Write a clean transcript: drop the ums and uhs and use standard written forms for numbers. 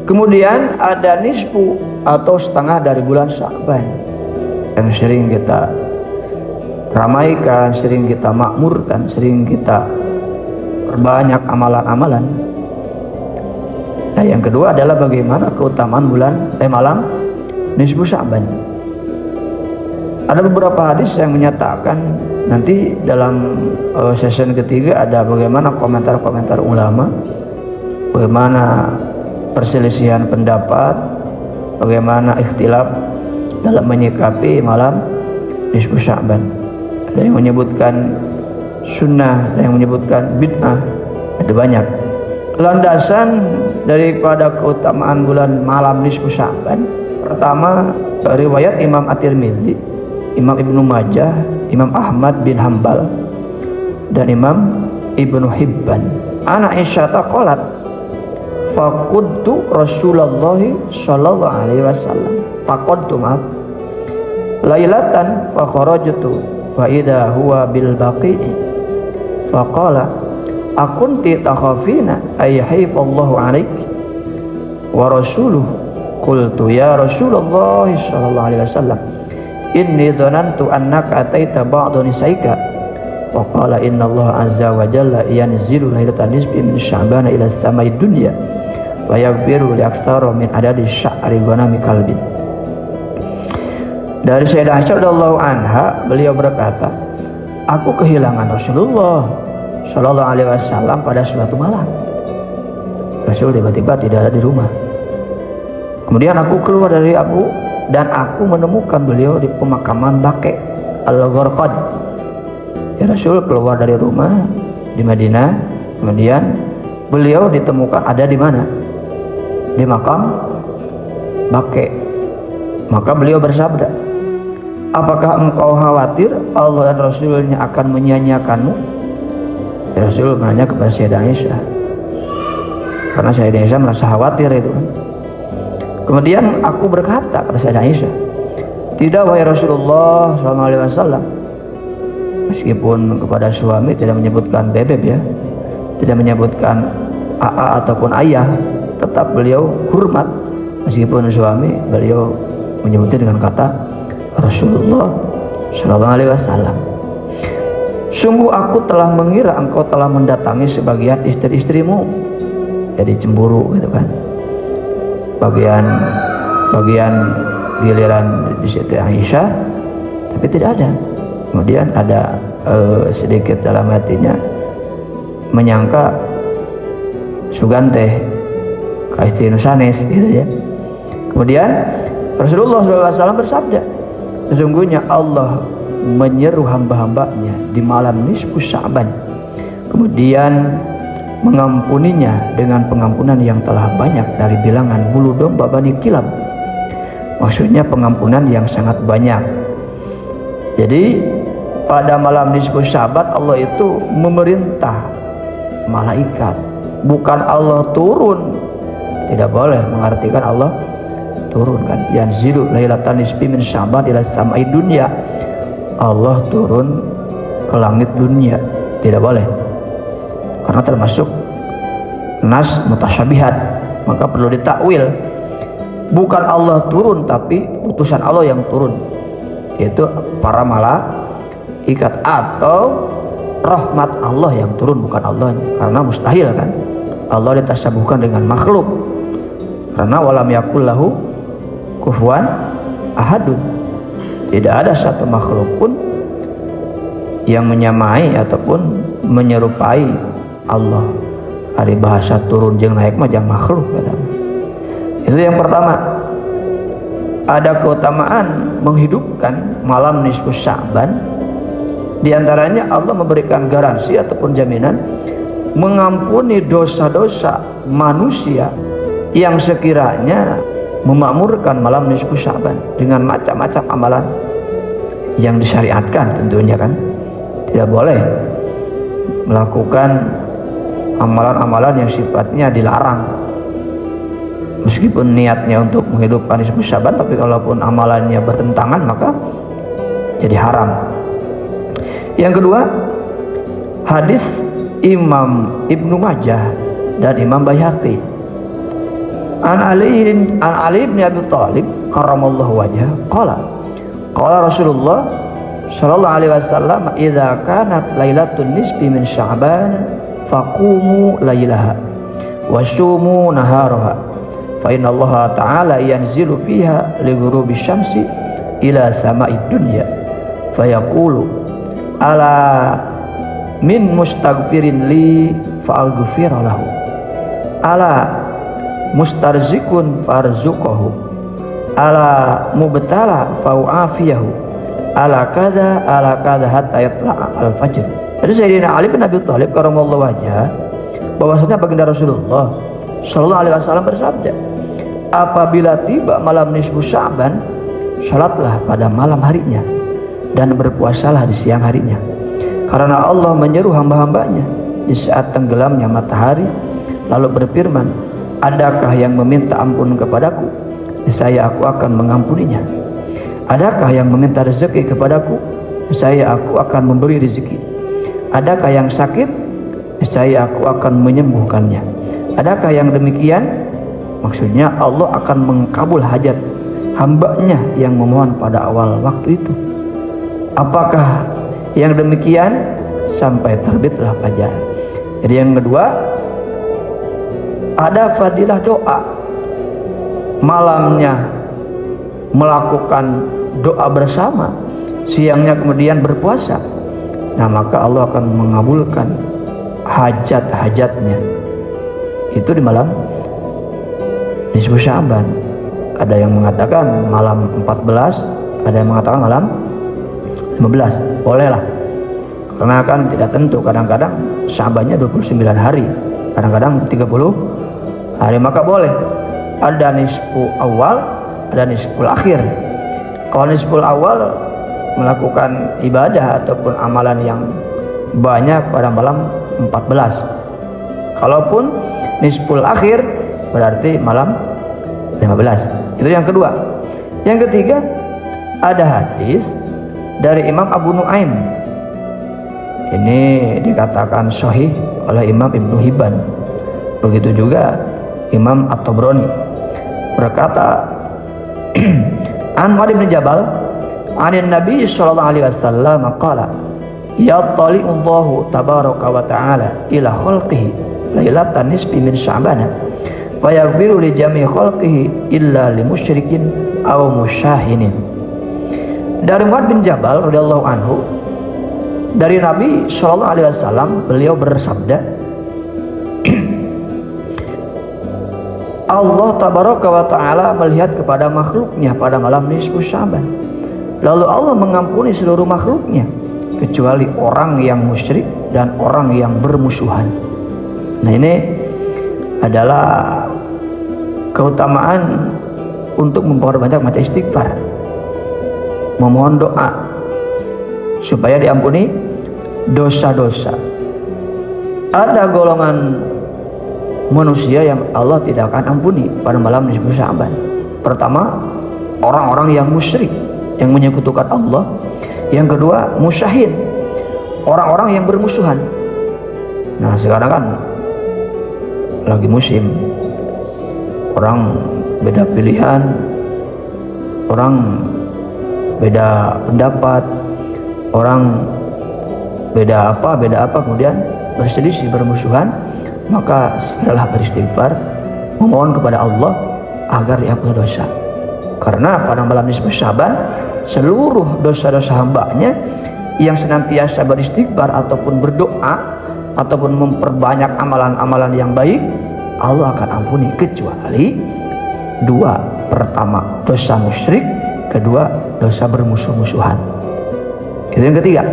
Kemudian ada nisfu atau setengah dari bulan Sya'ban yang sering kita ramaikan, sering kita makmurkan, sering kita perbanyak amalan-amalan. Nah, yang kedua adalah bagaimana keutamaan malam nisfu Sya'ban. Ada beberapa hadis yang menyatakan, nanti dalam session ketiga ada bagaimana komentar-komentar ulama, bagaimana perselisihan pendapat, bagaimana ikhtilaf dalam menyikapi malam nisfu Sya'ban. Ada yang menyebutkan sunnah, ada yang menyebutkan bid'ah, ada banyak. Landasan daripada keutamaan bulan malam nisfu Sya'ban, pertama riwayat Imam At-Tirmidzi, Imam Ibnu Majah, Imam Ahmad bin Hambal, dan Imam Ibnu Hibban. Ana Aisyah qalat faqadtu Rasulullah sallallahu alaihi wasallam. Faqadtu lailatan fa kharajtu fa idza huwa bil baqi'i faqala akunti takhafina ay haifallahu alaiki wa rasuluhu qultu ya Rasulullah sallallahu alaihi wasallam inni dhanantu annaka ataita ba'da nisaika wa qala inna Allah azza wa jalla yanzilu lailatan nisfi min sya'ban ila samai dunya wa yaghfiru li aktsara min adadi sya'ri ghanami kalbi. Dari Sayyidah Aisyah radhiyallahu anha, beliau berkata, aku kehilangan Rasulullah sallallahu alaihi wasallam pada suatu malam. Rasul tiba-tiba tidak ada di rumah. Kemudian aku keluar dari Abu dan aku menemukan beliau di pemakaman Baqi' Al-Gharqad. Ya, Rasul keluar dari rumah di Madinah, kemudian beliau ditemukan ada di mana? Di makam Baqi'. Maka beliau bersabda, apakah engkau khawatir Allah dan Rasulnya akan menyia-nyiakanmu? Ya, Rasul menanya kepada Sayyidah Aisyah, karena Sayyidah Aisyah merasa khawatir itu. Kemudian aku berkata, kata Sayyidah Aisyah, tidak wahai Rasulullah SAW, meskipun kepada suami tidak menyebutkan bebek ya, tidak menyebutkan AA ataupun ayah, tetap beliau hormat. Meskipun suami, beliau menyebutnya dengan kata Rasulullah SAW. Sungguh aku telah mengira engkau telah mendatangi sebagian istri-istrimu. Jadi cemburu gitu kan. Bagian giliran di Siti Aisyah, tapi tidak ada. Kemudian ada sedikit dalam hatinya menyangka sugante ka istri nusanes gitu ya. Kemudian Rasulullah SAW bersabda, sesungguhnya Allah menyeru hamba-hambanya di malam nisfu Sya'ban, kemudian mengampuninya dengan pengampunan yang telah banyak dari bilangan bulu domba Bani Kilab. Maksudnya pengampunan yang sangat banyak. Jadi pada malam nisfu Sya'ban Allah itu memerintah malaikat, bukan Allah turun. Tidak boleh mengartikan Allah turun kan. Yanzilu lailatan nisfi min Sya'ban ila samai dunya. Allah turun ke langit dunia. Tidak boleh. Karena termasuk nas mutasyabihat, maka perlu ditakwil. Bukan Allah turun, tapi utusan Allah yang turun, yaitu para malaikat, atau rahmat Allah yang turun, bukan Allahnya. Karena mustahil kan Allah ditasabuhkan dengan makhluk, karena walam yakul lahu kufuwan ahadun. Tidak ada satu makhluk pun yang menyamai ataupun menyerupai Allah. Hari bahasa turun jeung naik mah jang makhluk ya. Itu yang pertama. Ada keutamaan menghidupkan malam nisfu Sya'ban. Di antaranya Allah memberikan garansi ataupun jaminan mengampuni dosa-dosa manusia yang sekiranya memakmurkan malam nisfu Sya'ban dengan macam-macam amalan yang disyariatkan tentunya kan. Tidak boleh melakukan amalan-amalan yang sifatnya dilarang, meskipun niatnya untuk menghidupkan nisfu Sya'ban, tapi kalaupun amalannya bertentangan maka jadi haram. Yang kedua, hadis Imam Ibnu Majah dan Imam Baihaqi An Ali bin Abi Thalib karramallahu wajhah qala Rasulullah sallallahu alaihi wasallam idza kanat lailatun nisfi min sya'ban faqumu lailaha wasumu naharaha fa inna Allah ta'ala yanzilu fiha li ghurubi syamsi ila sama'id dunya fayaqulu ala min mustaghfirin li fa'aghfir lahu ala mustarzikun farzuqahu ala mubtala fa'afiyahu ala kadha hatta yatla'a al-fajr. Jadi Sayyidina Ali bin Abi Thalib karramallahu wajhah bahwasanya baginda Rasulullah sallallahu alaihi wasallam bersabda, apabila tiba malam nisfu Sya'ban, salatlah pada malam harinya dan berpuasalah di siang harinya, karena Allah menyeru hamba-hambanya di saat tenggelamnya matahari, lalu berfirman, adakah yang meminta ampun kepadaku? Niscaya aku akan mengampuninya. Adakah yang meminta rezeki kepadaku? Niscaya aku akan memberi rezeki. Adakah yang sakit? Niscaya aku akan menyembuhkannya. Adakah yang demikian? Maksudnya Allah akan mengkabul hajat hambanya yang memohon pada awal waktu itu. Apakah yang demikian? Sampai terbitlah fajar. Jadi yang kedua, ada fadilah doa. Malamnya melakukan doa bersama, siangnya kemudian berpuasa. Nah, maka Allah akan mengabulkan hajat-hajatnya. Itu di malam nisfu Sya'ban. Ada yang mengatakan malam 14, ada yang mengatakan malam 15. Bolehlah. Karena kan tidak tentu, kadang-kadang Sya'bannya 29 hari, kadang-kadang 30 hari, maka boleh. Ada nisfu awal, ada nisful akhir. Kalau nisful awal melakukan ibadah ataupun amalan yang banyak pada malam 14. Kalaupun nisful akhir berarti malam 15. Itu yang kedua. Yang ketiga, ada hadis dari Imam Abu Nuaim. Ini dikatakan sahih oleh Imam Ibnu Hibban. Begitu juga Imam At-Tabrani berkata, An Mu'adz bin Jabal anin Nabi sallallahu alaihi wasallam qala yattali'ullahu tabaraka wa ta'ala ila khalqihi lailatan nisfi min sya'ban wa yaghfiru li jami'i khalqihi illa li musyrikin aw musyahinin. Dari Mu'adz bin Jabal radhiyallahu anhu, dari Nabi sallallahu alaihi wasallam, beliau bersabda, Allah tabaraka wa ta'ala melihat kepada makhluknya pada malam nisfu Sya'ban, lalu Allah mengampuni seluruh makhluknya kecuali orang yang musyrik dan orang yang bermusuhan. Nah, ini adalah keutamaan untuk memperbanyak baca istighfar, memohon doa supaya diampuni dosa-dosa. Ada golongan manusia yang Allah tidak akan ampuni pada malam nisfu Sya'ban. Pertama, orang-orang yang musyrik, yang menyekutukan Allah. Yang kedua, musyahin, orang-orang yang bermusuhan. Nah, sekarang kan lagi musim, orang beda pilihan, orang beda pendapat, orang beda apa, kemudian berselisih, bermusuhan. Maka segeralah beristighfar, memohon kepada Allah agar diampuni dosa. Karena pada malam nisfu Sya'ban, seluruh dosa-dosa hambanya yang senantiasa beristighfar ataupun berdoa ataupun memperbanyak amalan-amalan yang baik, Allah akan ampuni kecuali dua. Pertama, dosa musyrik. Kedua, dosa bermusuh-musuhan. Itu yang ketiga.